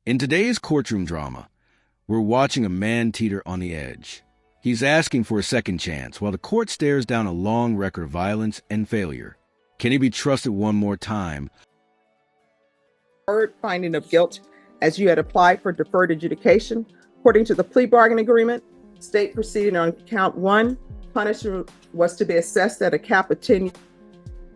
In today's courtroom drama, we're watching a man teeter on the edge. He's asking for a second chance while the court stares down a long record of violence and failure. Can he be trusted one more time? Deferred finding of guilt as you had applied for deferred adjudication. According to the plea bargain agreement, state proceeding on count 1, punishment was to be assessed at a cap of 10 years.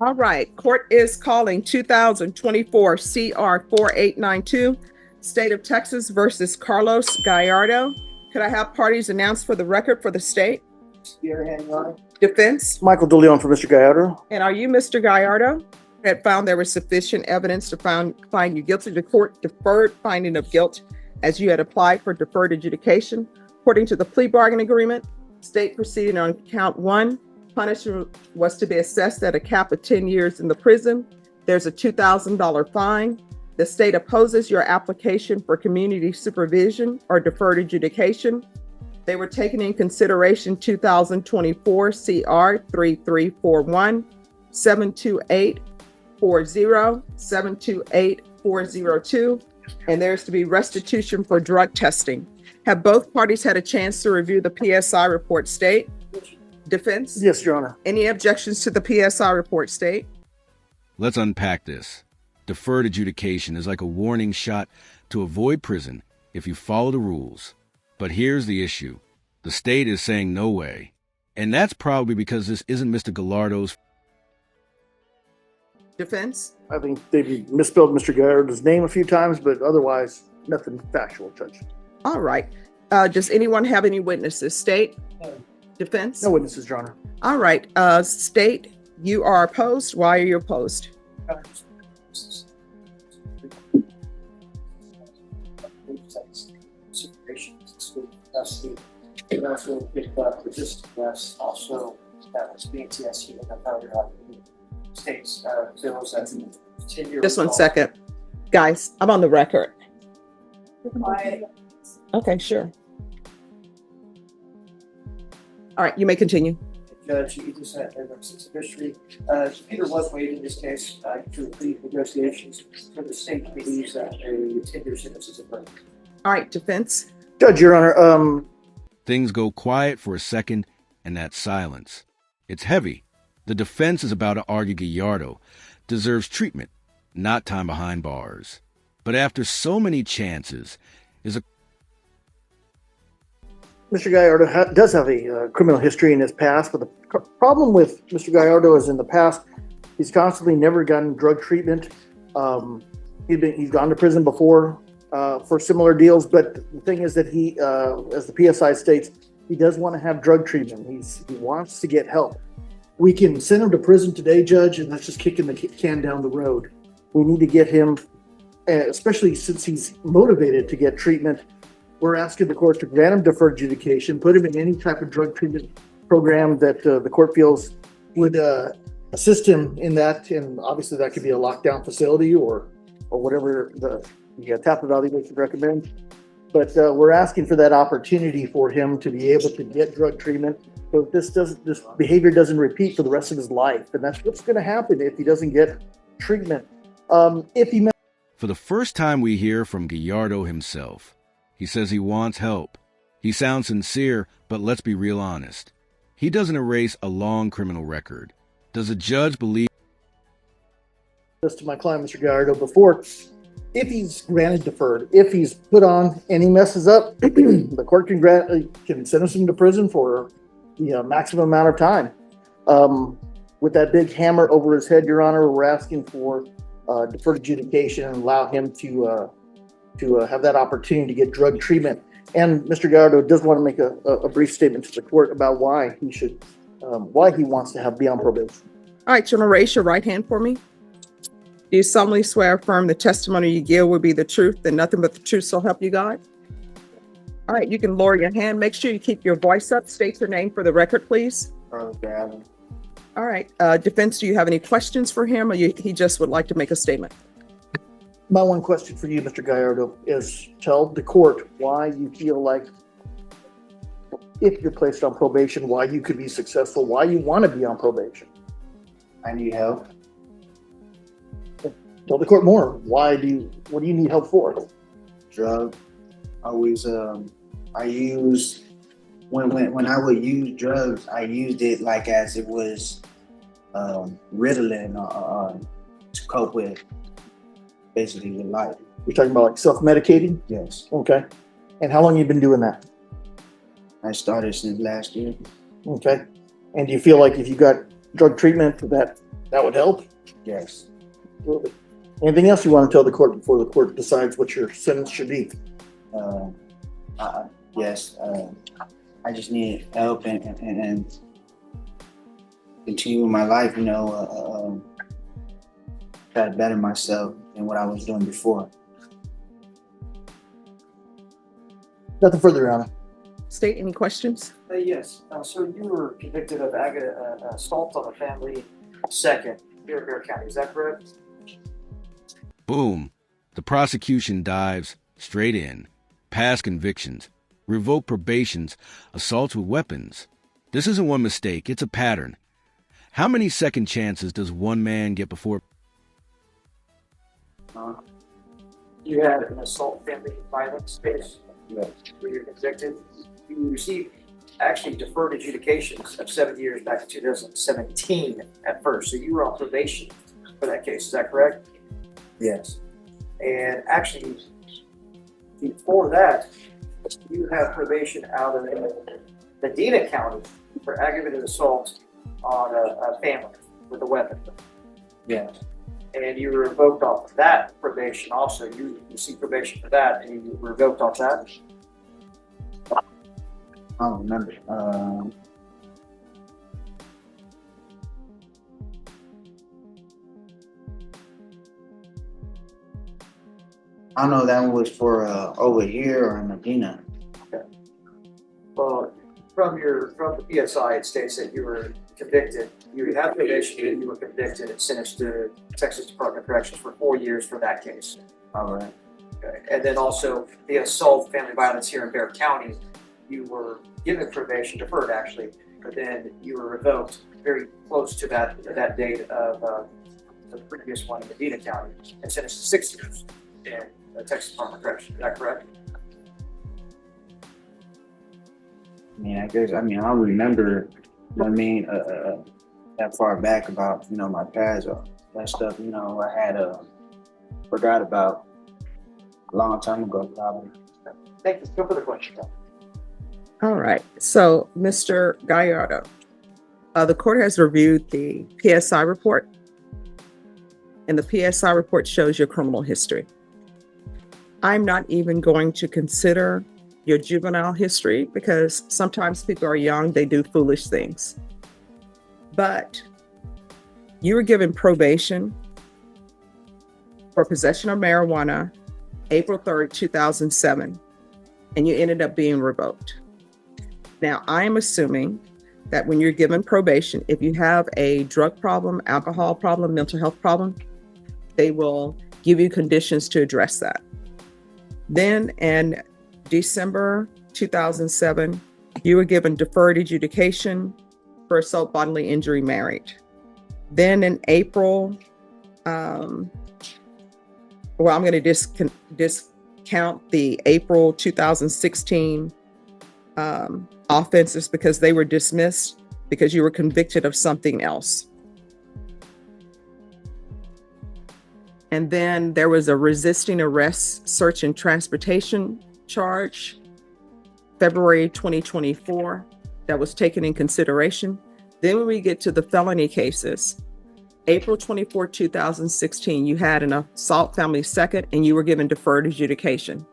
All right, court is calling 2024 CR 4892, State of Texas versus Carlos Gallardo. Could I have parties announced for the record for the state? Your hand, Your Honor. Defense? Michael DeLeon for Mr. Gallardo. And are you Mr. Gallardo? Had found there was sufficient evidence to find you guilty. The court deferred finding of guilt as you had applied for deferred adjudication. According to the plea bargain agreement, state proceeding on count 1, punishment was to be assessed at a cap of 10 years in the prison. There's a $2,000 fine. The state opposes your application for community supervision or deferred adjudication. They were taken in consideration 2024 CR 3341, 72840, 728402, and there's to be restitution for drug testing. Have both parties had a chance to review the PSI report, state? Defense? Yes, Your Honor. Any objections to the PSI report, state? Let's unpack this. Deferred adjudication is like a warning shot to avoid prison if you follow the rules. But here's the issue. The state is saying no way. And that's probably because this isn't Mr. Gallardo's. Defense? I think they've misspelled Mr. Gallardo's name a few times, but otherwise, nothing factual, Judge. All right. Does anyone have any witnesses? State? No. Defense? No witnesses, Your Honor. All right. State, you are opposed. Why are you opposed? Also, that was BTS even the founder of the states bills that 10-year. Just 1 second. Guys, I'm on the record. Okay, sure. All right, you may continue. Judge, you just had a history. Peter was waived in this case through plea negotiations. So the state believes that a 10-year sentence is appropriate. All right, defense. Judge, Your Honor, Things go quiet for a second, and that silence. It's heavy. The defense is about to argue Gallardo deserves treatment, not time behind bars. But after so many chances, Mr. Gallardo does have a criminal history in his past, but the problem with Mr. Gallardo is in the past, he's constantly never gotten drug treatment. He's gone to prison before for similar deals, but the thing is that he, as the PSI states, he does want to have drug treatment. He wants to get help. We can send him to prison today, Judge, and that's just kicking the can down the road. We need to get him, especially since he's motivated to get treatment. We're asking the court to grant him deferred adjudication, put him in any type of drug treatment program that the court feels would assist him in that. And obviously that could be a lockdown facility or whatever the TAP evaluation recommends. But we're asking for that opportunity for him to be able to get drug treatment so this behavior doesn't repeat for the rest of his life. And that's what's going to happen if he doesn't get treatment. For the first time we hear from Gallardo himself. He says he wants help. He sounds sincere, but let's be real honest. He doesn't erase a long criminal record. Does a judge believe this to my client, Mr. Gallardo, before, if he's granted deferred, if he's put on and he messes up, the court can sentence him to prison for the maximum amount of time. With that big hammer over his head, Your Honor, we're asking for deferred adjudication and allow him to have that opportunity to get drug treatment. And Mr. Gallardo does want to make a brief statement to the court about why he should, why he wants to be on probation. All right, you want to raise your right hand for me? Do you solemnly swear or affirm the testimony you give will be the truth and nothing but the truth so help you God? All right, you can lower your hand. Make sure you keep your voice up. State your name for the record, please. All right, defense, do you have any questions for him or he just would like to make a statement? My one question for you, Mr. Gallardo, is tell the court why you feel like if you're placed on probation, why you could be successful, why you want to be on probation. I need help. Tell the court more. What do you need help for? drug. Always, I use when I would use drugs, I used it like as it was Ritalin to cope with basically with life. You're talking about like self-medicating? Yes, Okay. And how long you been doing that? I started since last year. Okay. And do you feel like if you got drug treatment that would help? Yes. Absolutely. Anything else you want to tell the court before the court decides what your sentence should be? Yes. I just need help and continue with my life. You know, try to better myself than what I was doing before. Nothing further, Your Honor. State, any questions? Yes. So you were convicted of assault on a family second here in Bear County. Is that correct? Boom. The prosecution dives straight in. Past convictions, revoked probations, assaults with weapons. This isn't one mistake, it's a pattern. How many second chances does one man get before? You had an assault family violence case Yes. where you're convicted. You received actually deferred adjudications of 7 years back in 2017 at first. So you were on probation for that case. Is that correct? Yes. And actually, before that, you have probation out of Medina County for aggravated assault on a family with a weapon. Yes. And you were revoked off of that probation also. You received probation for that, and you were revoked off that. I don't remember. I don't know if that was for over here or in Medina. Well, from the PSI, it states that you were convicted. You had probation, and you were convicted and sentenced to Texas Department of Corrections for 4 years for that case. All right. Okay. And then also the assault, family violence here in Bear County, you were given probation, deferred actually, but then you were revoked very close to that date of the previous one in Medina County and sentenced to 6 years in the Texas Department of Corrections. Is that correct? I mean, I don't remember, that far back about, my past or that stuff, I had forgot about a long time ago, probably. Thank you. Go for the question. All right. So, Mr. Gallardo, the court has reviewed the PSI report, and the PSI report shows your criminal history. I'm not even going to consider your juvenile history because sometimes people are young, they do foolish things. But you were given probation for possession of marijuana April 3rd, 2007, and you ended up being revoked. Now, I am assuming that when you're given probation, if you have a drug problem, alcohol problem, mental health problem, they will give you conditions to address that. Then in December 2007, you were given deferred adjudication for assault, bodily injury, married. Then in April, I'm going to discount the April 2016 offenses because they were dismissed because you were convicted of something else. And then there was a resisting arrest, search and transportation charge, February 2024, that was taken in consideration. Then when we get to the felony cases, April 24, 2016, you had an assault family second and you were given deferred adjudication.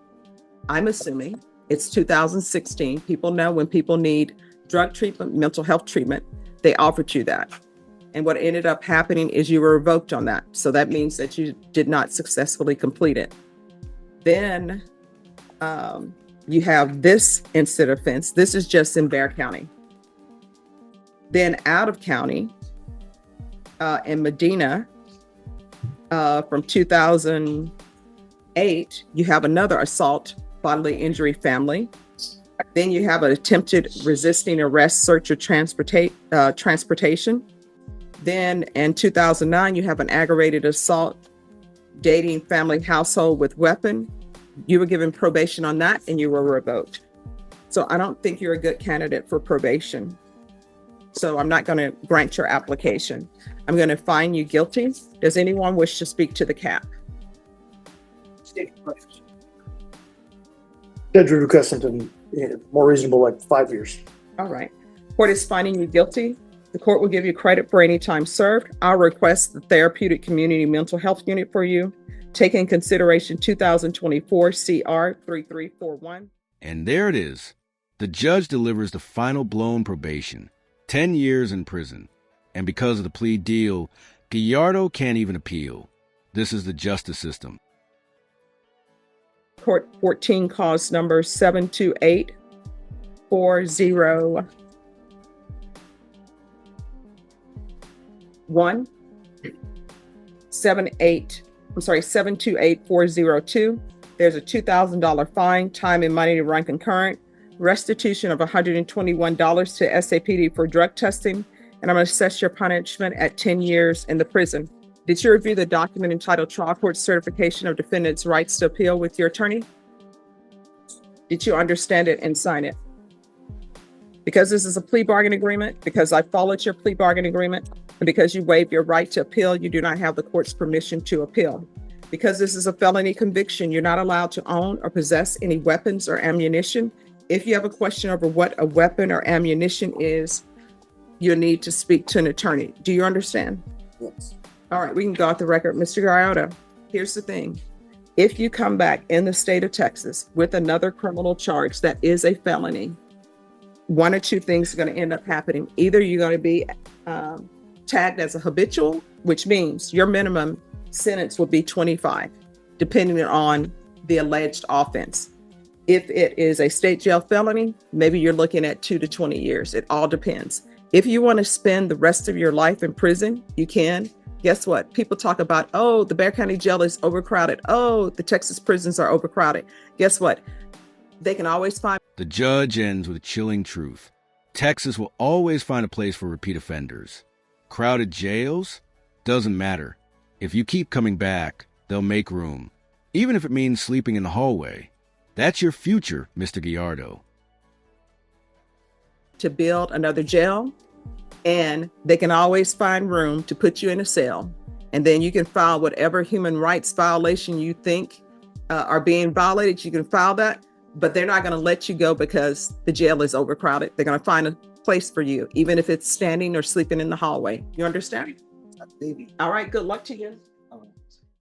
I'm assuming it's 2016. People know when people need drug treatment, mental health treatment, they offered you that. And what ended up happening is you were revoked on that. So that means that you did not successfully complete it. Then you have this instant offense. This is just in Bear County. Then out of county, in Medina, from 2008, you have another assault, bodily injury family. Then you have an attempted resisting arrest, search or transportation. Then in 2009, you have an aggravated assault, dating family household with weapon. You were given probation on that and you were revoked. So I don't think you're a good candidate for probation. So I'm not going to grant your application. I'm going to find you guilty. Does anyone wish to speak to the cap? Judge would request something more reasonable, like 5 years. All right. Court is finding you guilty. The court will give you credit for any time served. I'll request the Therapeutic Community Mental Health Unit for you. Take in consideration 2024 CR 3341. And there it is. The judge delivers the final blown probation, 10 years in prison. And because of the plea deal, Gallardo can't even appeal. This is the justice system. Court 14 cause number 728-401. 728-402. There's a $2,000 fine, time and money to run concurrent, restitution of $121 to SAPD for drug testing, and I'm going to assess your punishment at 10 years in the prison. Did you review the document entitled Trial Court Certification of Defendant's Rights to Appeal with your attorney? Did you understand it and sign it? Because this is a plea bargain agreement, because I followed your plea bargain agreement, and because you waived your right to appeal, you do not have the court's permission to appeal. Because this is a felony conviction, you're not allowed to own or possess any weapons or ammunition. If you have a question over what a weapon or ammunition is, you'll need to speak to an attorney. Do you understand? Yes. All right, we can go off the record. Mr. Gallardo, here's the thing. If you come back in the state of Texas with another criminal charge that is a felony, one or two things are going to end up happening. Either you're going to be tagged as a habitual, which means your minimum sentence will be 25, depending on the alleged offense. If it is a state jail felony, maybe you're looking at 2 to 20 years. It all depends. If you want to spend the rest of your life in prison, you can. Guess what? People talk about, oh, the Bexar County Jail is overcrowded. Oh, the Texas prisons are overcrowded. Guess what? They can always find. The judge ends with a chilling truth. Texas will always find a place for repeat offenders. Crowded jails? Doesn't matter. If you keep coming back, they'll make room. Even if it means sleeping in the hallway. That's your future, Mr. Gallardo. To build another jail, and they can always find room to put you in a cell. And then you can file whatever human rights violation you think are being violated. You can file that, but they're not going to let you go because the jail is overcrowded. They're going to find a place for you, even if it's standing or sleeping in the hallway. You understand? Absolutely. All right, good luck to you.